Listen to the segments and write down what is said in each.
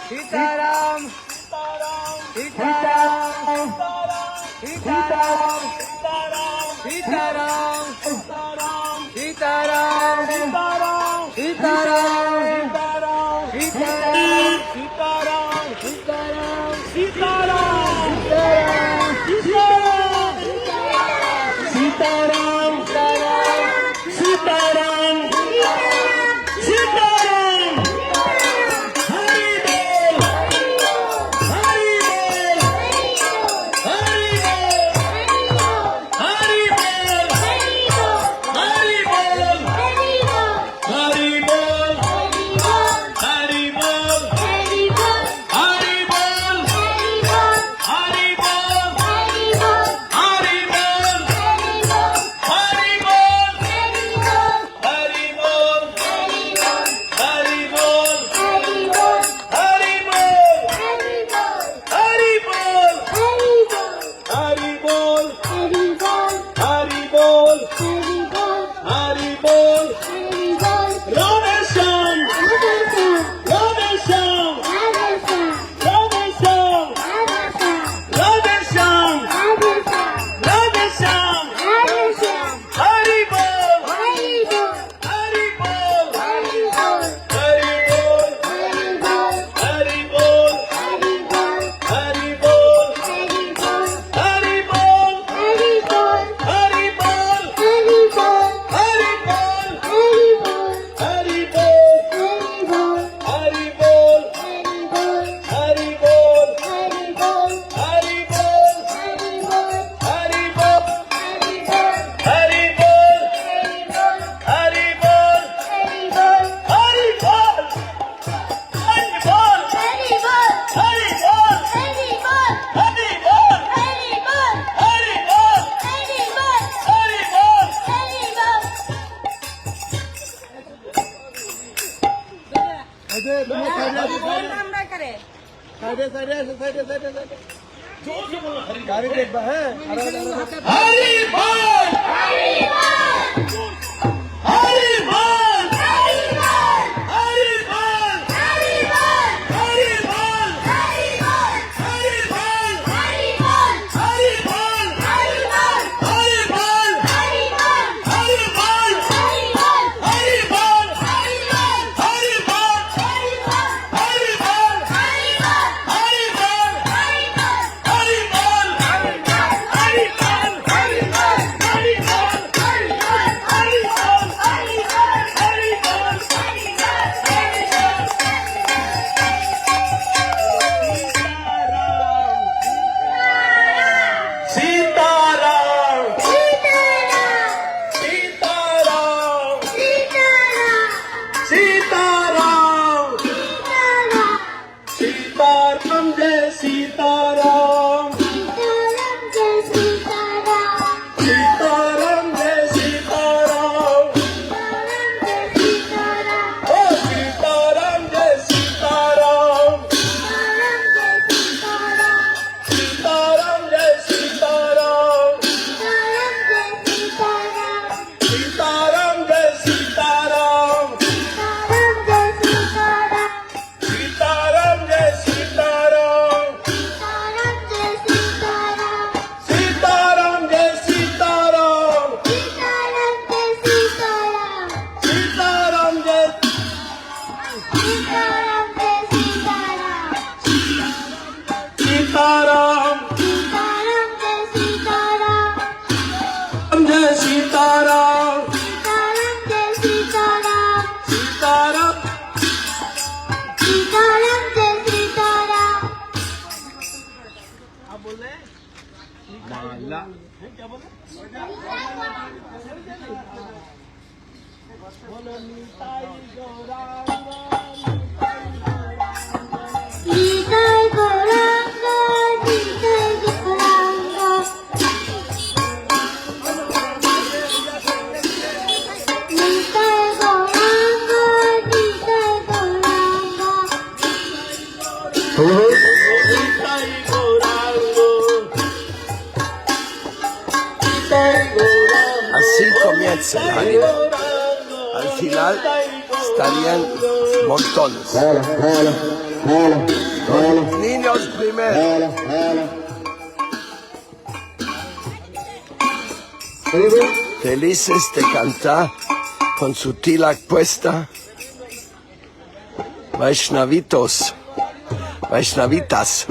सीताराम सीताराम सीताराम सीताराम सीताराम सीताराम सीताराम सीताराम गाड़ी देखबा है हरि बोल हरि बोल हरि बोल हरि बोल हरि बोल हरि बोल हरि बोल हरि बोल हरि बोल हरि बोल हरि बोल हरि बोल हरि बोल हरि बोल हरि बोल हरि बोल हरि बोल हरि बोल हरि बोल हरि सीताराम सीताराम जय सीताराम ओ सीताराम जय सीताराम सीताराम जय सीताराम सीताराम जय सीताराम सीताराम जय सीताराम सीताराम जय सीताराम सीताराम जय सीताराम जय सीताराम सीताराम आप बोल रहे हैं माला क्या बोले बोलो Nitai Gaurang Así comienza el anime. Al final estarían montones. Los niños primero. Felices de cantar con su tilak puesta. Vaishnavitos, Vaishnavitas.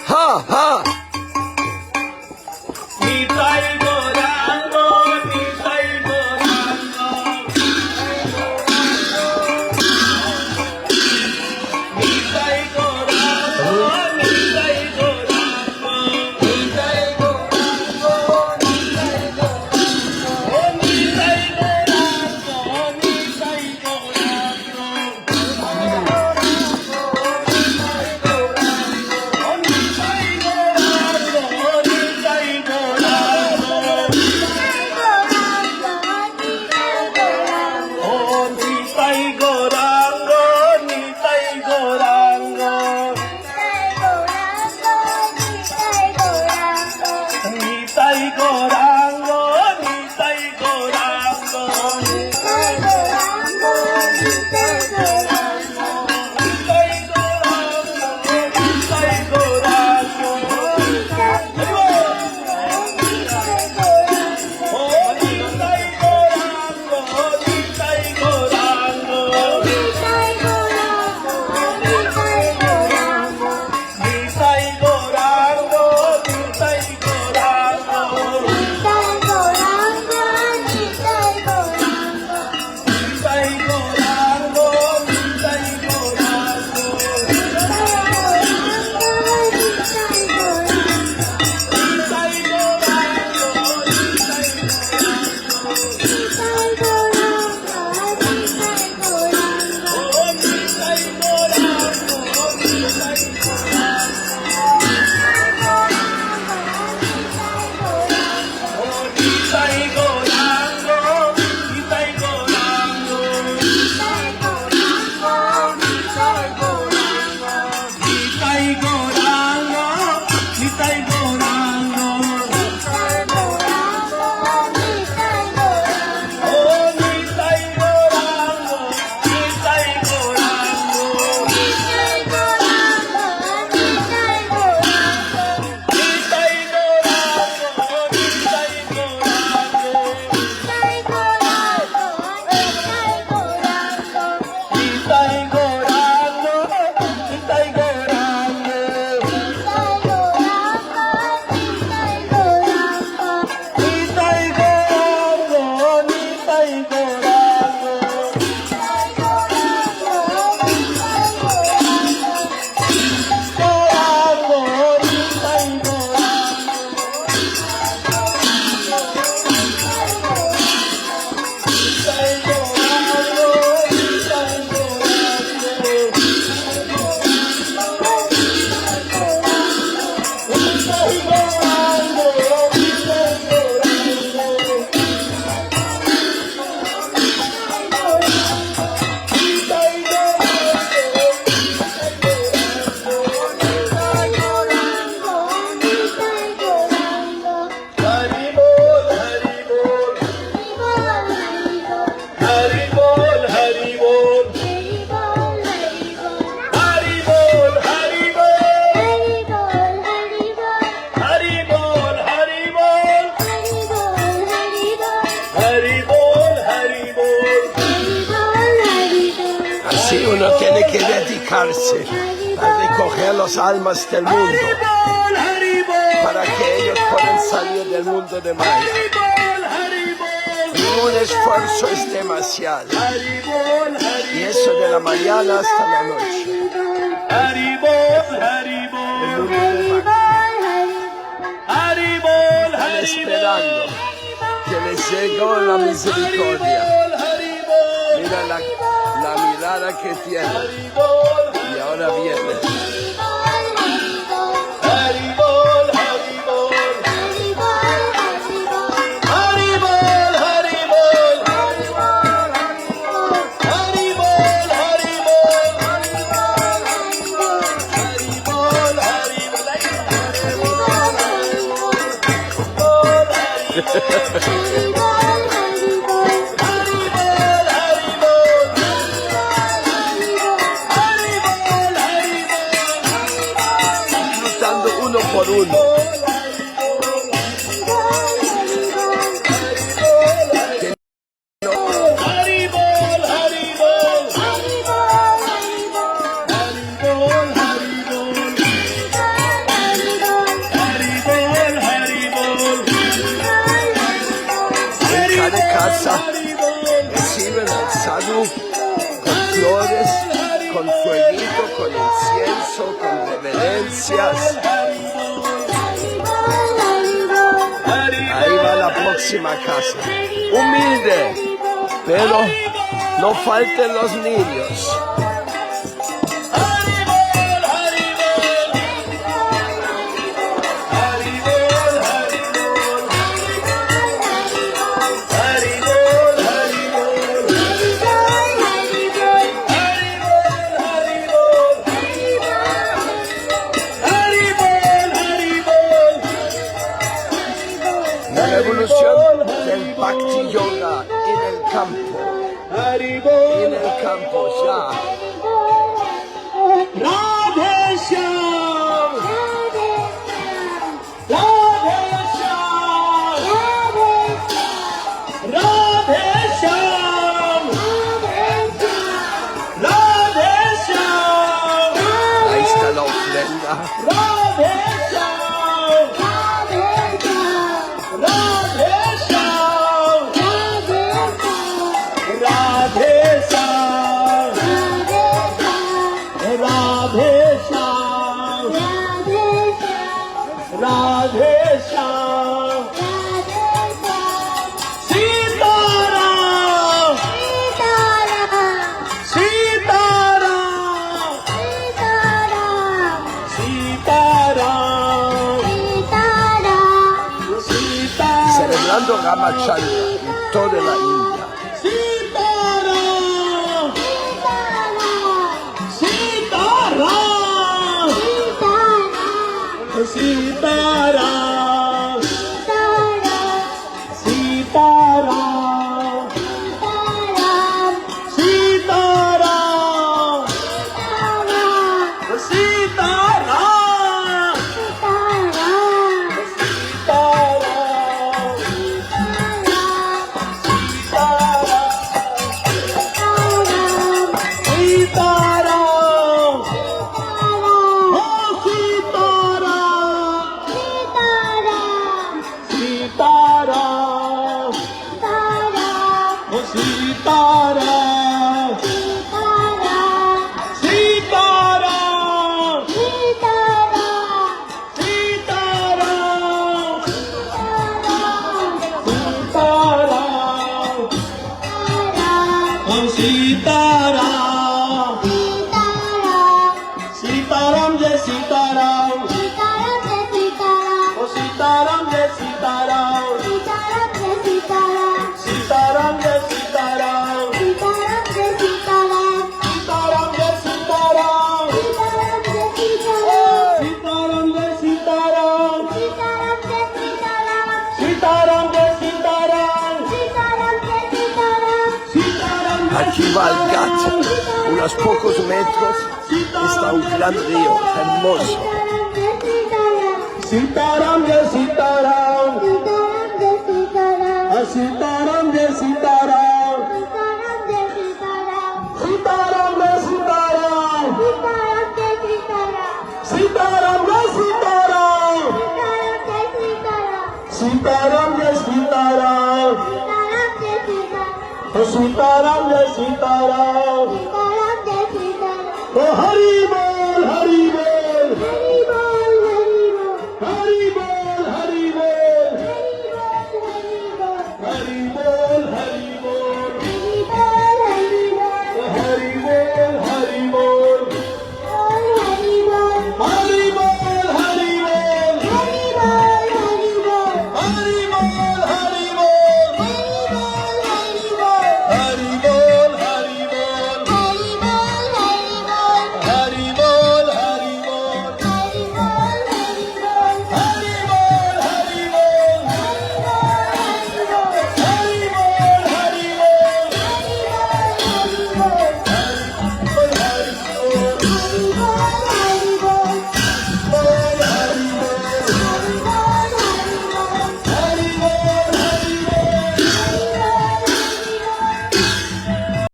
Ha ha. Nitai Gauranga Nitai Gauranga Nitai Gauranga Nitai Gauranga Nitai Gauranga Nitai Gauranga O Nitai Gauranga Nitai uno tiene que dedicarse a recoger las almas del mundo para que ellos puedan salir del mundo de Maya. Ningún esfuerzo es demasiado. Y eso de la mañana hasta la noche. Están esperando que les llegue la misericordia. Mira la mirada que tiene. Y ahora viene. cualquier casa reciben al sadhu con flores, con fueguito, con incienso, con reverencias. Ahí va la próxima casa. Humilde, pero no falten los niños. La revolución del Bhakti Yoga en el campo, ya. Radhe Shyam, Radhe Shyam, Radhe Shyam, Radhe Shyam, Ahí está la ofrenda. Radhe Shyam, Radhe Shyam, Radhe Shyam, Radhe Shyam, Radhe Shyam, Sitaram, Sitaram, Sitaram, Sitaram, Celebrando Ramachandra en toda la India. Sitaram, Sitaram, Sitaram, Sitaram, Sitaram, Sitaram, Sitaram, Sitaram, oh Sitaram, Sitaram, Sitaram, Sitaram, oh Sitaram, Sitaram Jai Sitaram, oh Sitaram Jai Sitaram, Sitaram Jai Sitaram, Sitaram Jai Sitaram, Sitaram Jai Sitaram, Sitaram Jai Sitaram, Sitaram Jai Sitaram, Sitaram Jai Aquí va el Ghat, unos pocos metros, está un gran río hermoso. Sitaram Jai Sitaram, Sitaram Jai Sitaram, Sitaram Jai Sitaram, Sitaram Jai Sitaram, Sitaram Jai Sitaram, Sitaram Jai Sitaram, oh Hari Bol, Hari Bol, Hari Bol, Hari Bol, Hari Bol, Hari Bol.